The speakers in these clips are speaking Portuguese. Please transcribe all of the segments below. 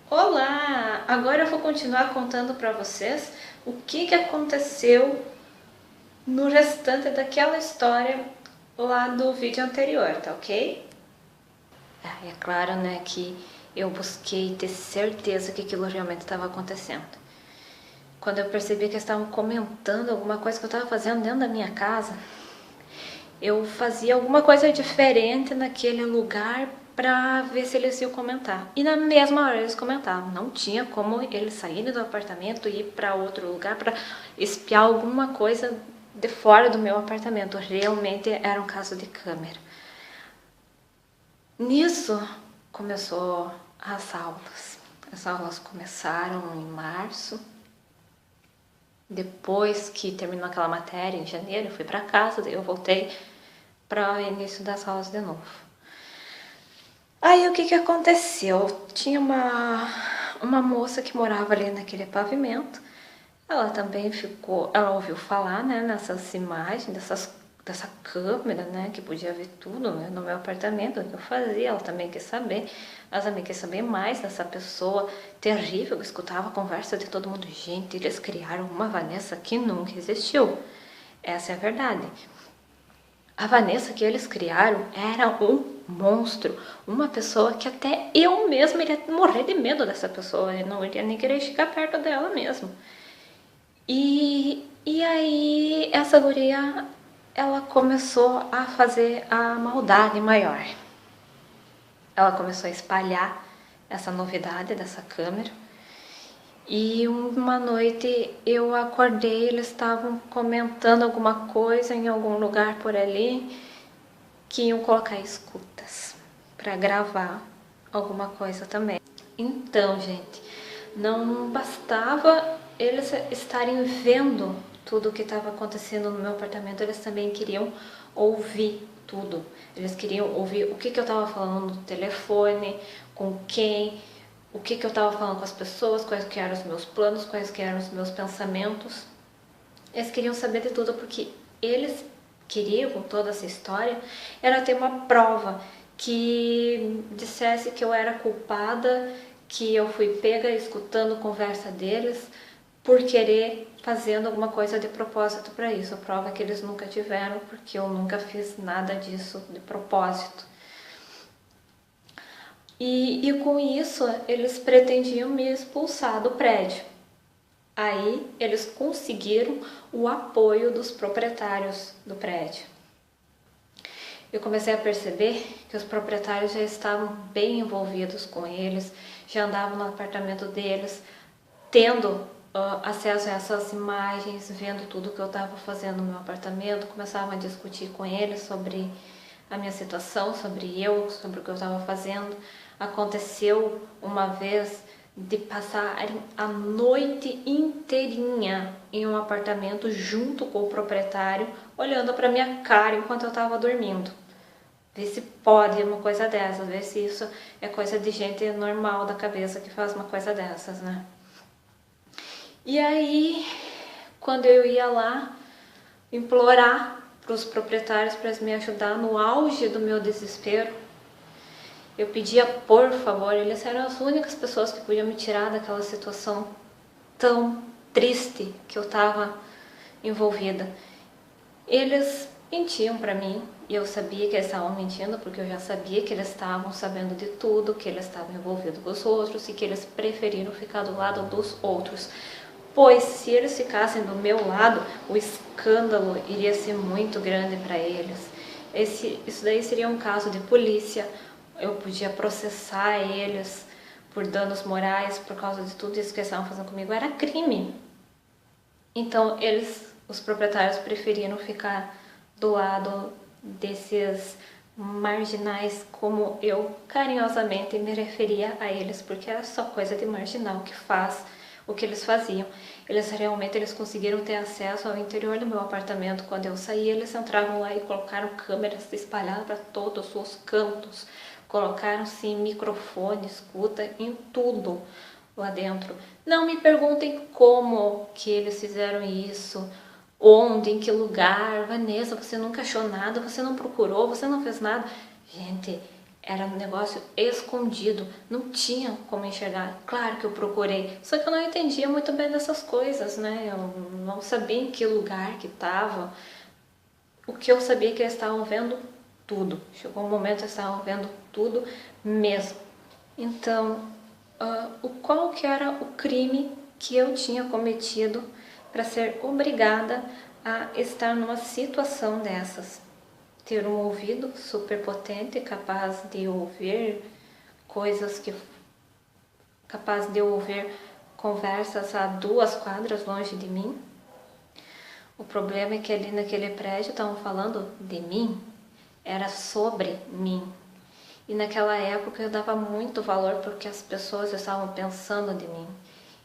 Olá! Agora eu vou continuar contando para vocês o que aconteceu no restante daquela história lá do vídeo anterior, tá ok? É claro, né, que eu busquei ter certeza que aquilo realmente estava acontecendo. Quando eu percebi que eles estavam comentando alguma coisa que eu estava fazendo dentro da minha casa, eu fazia alguma coisa diferente naquele lugar pra ver se eles iam comentar. E na mesma hora eles comentavam. Não tinha como eles saírem do apartamento e ir pra outro lugar pra espiar alguma coisa de fora do meu apartamento. Realmente era um caso de câmera. Nisso começou as aulas. As aulas começaram em março. Depois que terminou aquela matéria, em janeiro, eu fui pra casa, daí eu voltei para o início das aulas de novo. Aí o que aconteceu? Tinha uma moça que morava ali naquele pavimento. Ela também ela ouviu falar, né, nessas imagens, dessa câmera, né, que podia ver tudo, né, no meu apartamento, o que eu fazia. Ela também quis saber. Ela também quis saber mais dessa pessoa terrível. Eu escutava a conversa de todo mundo. Gente, eles criaram uma Vanessa que nunca existiu. Essa é a verdade. A Vanessa que eles criaram era um monstro, uma pessoa que até eu mesma iria morrer de medo dessa pessoa, eu não iria nem querer chegar perto dela mesmo. E aí essa guria, ela começou a fazer a maldade maior. Ela começou a espalhar essa novidade dessa câmera. E uma noite eu acordei, eles estavam comentando alguma coisa em algum lugar por ali, que iam colocar escutas para gravar alguma coisa também. Então, gente, não bastava eles estarem vendo tudo o que estava acontecendo no meu apartamento, eles também queriam ouvir tudo. Eles queriam ouvir o que eu estava falando no telefone, com quem, o que eu estava falando com as pessoas, quais que eram os meus planos, quais que eram os meus pensamentos. Eles queriam saber de tudo porque eles queriam, com toda essa história, era ter uma prova que dissesse que eu era culpada, que eu fui pega escutando conversa deles por querer fazendo alguma coisa de propósito para isso. A prova que eles nunca tiveram, porque eu nunca fiz nada disso de propósito. E com isso eles pretendiam me expulsar do prédio. Aí eles conseguiram o apoio dos proprietários do prédio. Eu comecei a perceber que os proprietários já estavam bem envolvidos com eles, já andavam no apartamento deles, tendo acesso a essas imagens, vendo tudo que eu estava fazendo no meu apartamento, começavam a discutir com eles sobre a minha situação, sobre o que eu estava fazendo. Aconteceu uma vez de passarem a noite inteirinha em um apartamento junto com o proprietário, olhando para minha cara enquanto eu estava dormindo. Vê se pode uma coisa dessas, vê se isso é coisa de gente normal da cabeça que faz uma coisa dessas, né? E aí, quando eu ia lá implorar para os proprietários para me ajudar no auge do meu desespero, eu pedia por favor, eles eram as únicas pessoas que podiam me tirar daquela situação tão triste que eu estava envolvida. Eles mentiam para mim e eu sabia que eles estavam mentindo porque eu já sabia que eles estavam sabendo de tudo, que eles estavam envolvidos com os outros e que eles preferiram ficar do lado dos outros. Pois se eles ficassem do meu lado, o escândalo iria ser muito grande para eles. Isso daí seria um caso de polícia, eu podia processar eles por danos morais por causa de tudo isso que eles estavam fazendo comigo, era crime. Então os proprietários preferiram ficar do lado desses marginais, como eu carinhosamente me referia a eles, porque era só coisa de marginal que faz o que eles faziam. Eles conseguiram ter acesso ao interior do meu apartamento. Quando eu saía, eles entravam lá e colocaram câmeras espalhadas para todos os cantos. Colocaram sim microfone, escuta em tudo lá dentro. Não me perguntem como que eles fizeram isso, onde, em que lugar. Vanessa, você nunca achou nada, você não procurou, você não fez nada. Gente, Era um negócio escondido, não tinha como enxergar. Claro que eu procurei, só que eu não entendia muito bem dessas coisas, né? Eu não sabia em que lugar que estava. O que eu sabia é que eles estavam vendo tudo. Chegou um momento que eles estavam vendo tudo mesmo. Então, qual que era o crime que eu tinha cometido para ser obrigada a estar numa situação dessas? Ter um ouvido super potente, capaz de ouvir coisas que... capaz de ouvir conversas a 2 quadras longe de mim. O problema é que ali naquele prédio estavam falando de mim, era sobre mim. E naquela época eu dava muito valor porque as pessoas estavam pensando de mim.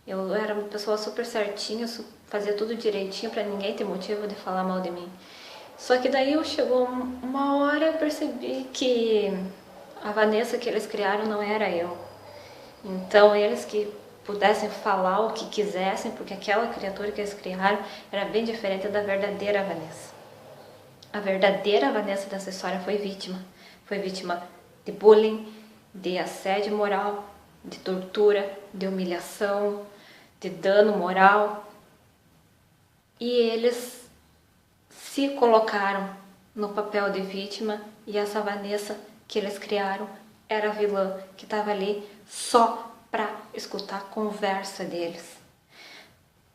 Eu era uma pessoa super certinha, fazia tudo direitinho para ninguém ter motivo de falar mal de mim. Só que daí chegou uma hora eu percebi que a Vanessa que eles criaram não era eu. Então eles que pudessem falar o que quisessem, porque aquela criatura que eles criaram era bem diferente da verdadeira Vanessa. A verdadeira Vanessa dessa história foi vítima. Foi vítima de bullying, de assédio moral, de tortura, de humilhação, de dano moral. E eles se colocaram no papel de vítima e essa Vanessa que eles criaram era a vilã que estava ali só para escutar a conversa deles.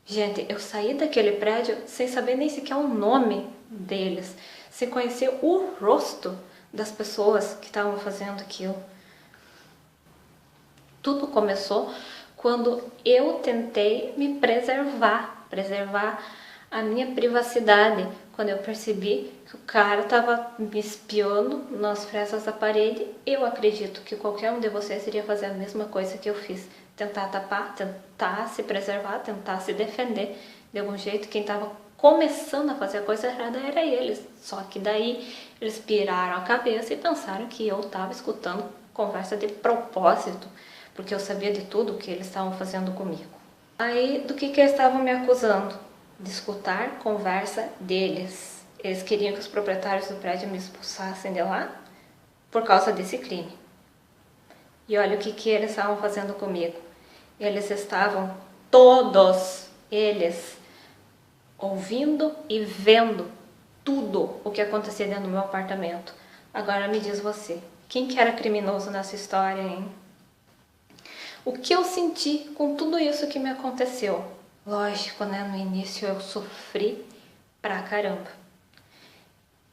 Gente, eu saí daquele prédio sem saber nem sequer o nome deles, sem conhecer o rosto das pessoas que estavam fazendo aquilo. Tudo começou quando eu tentei me preservar a minha privacidade, quando eu percebi que o cara estava me espiando nas frestas da parede. Eu acredito que qualquer um de vocês iria fazer a mesma coisa que eu fiz, tentar tapar, tentar se preservar, tentar se defender de algum jeito. Quem estava começando a fazer a coisa errada era eles, só que daí eles piraram a cabeça e pensaram que eu estava escutando conversa de propósito, porque eu sabia de tudo o que eles estavam fazendo comigo. Aí, do que eles estavam me acusando? De escutar conversa deles. Eles queriam que os proprietários do prédio me expulsassem de lá por causa desse crime. E olha o que eles estavam fazendo comigo. Eles estavam, todos eles, ouvindo e vendo tudo o que acontecia dentro do meu apartamento. Agora me diz você, quem que era criminoso nessa história, hein? O que eu senti com tudo isso que me aconteceu? Lógico, né? No início eu sofri pra caramba.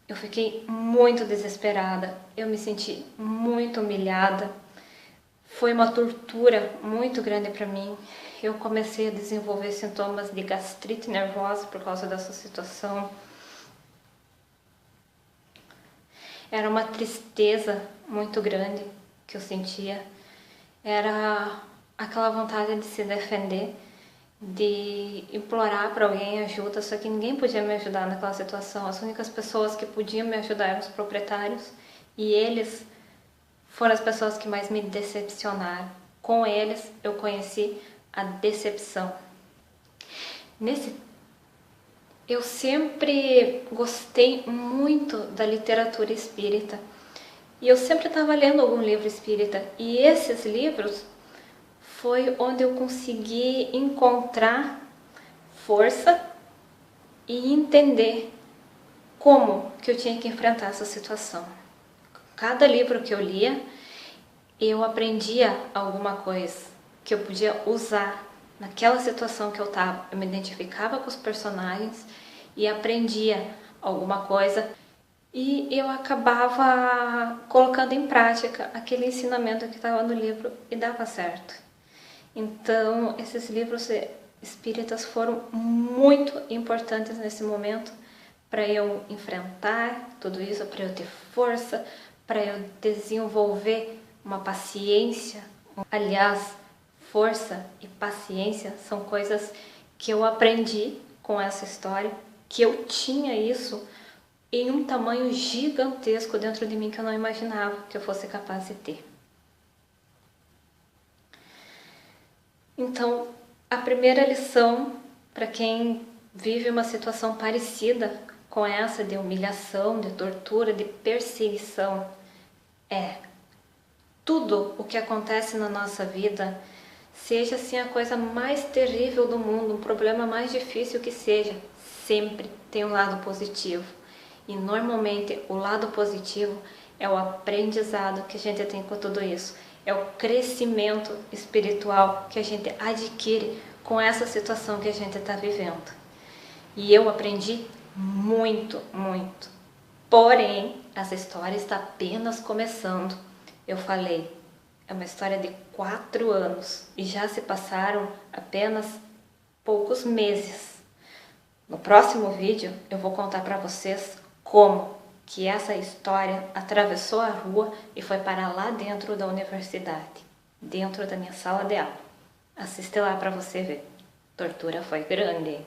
Eu fiquei muito desesperada, eu me senti muito humilhada. Foi uma tortura muito grande pra mim. Eu comecei a desenvolver sintomas de gastrite nervosa por causa dessa situação. Era uma tristeza muito grande que eu sentia. Era aquela vontade de se defender, de implorar para alguém ajuda, só que ninguém podia me ajudar naquela situação. As únicas pessoas que podiam me ajudar eram os proprietários, e eles foram as pessoas que mais me decepcionaram. Com eles eu conheci a decepção. Eu sempre gostei muito da literatura espírita, e eu sempre estava lendo algum livro espírita, e esses livros foi onde eu consegui encontrar força e entender como que eu tinha que enfrentar essa situação. Cada livro que eu lia, eu aprendia alguma coisa que eu podia usar naquela situação que eu estava. Eu me identificava com os personagens e aprendia alguma coisa e eu acabava colocando em prática aquele ensinamento que estava no livro e dava certo. Então, esses livros espíritas foram muito importantes nesse momento para eu enfrentar tudo isso, para eu ter força, para eu desenvolver uma paciência. Aliás, força e paciência são coisas que eu aprendi com essa história, que eu tinha isso em um tamanho gigantesco dentro de mim que eu não imaginava que eu fosse capaz de ter. Então, a primeira lição para quem vive uma situação parecida com essa de humilhação, de tortura, de perseguição é: tudo o que acontece na nossa vida, seja assim a coisa mais terrível do mundo, um problema mais difícil que seja, sempre tem um lado positivo. E normalmente o lado positivo é o aprendizado que a gente tem com tudo isso, é o crescimento espiritual que a gente adquire com essa situação que a gente está vivendo. E eu aprendi muito, muito. Porém, essa história está apenas começando. Eu falei, é uma história de 4 anos e já se passaram apenas poucos meses. No próximo vídeo eu vou contar para vocês como que essa história atravessou a rua e foi parar lá dentro da universidade, dentro da minha sala de aula. Assiste lá para você ver. A tortura foi grande.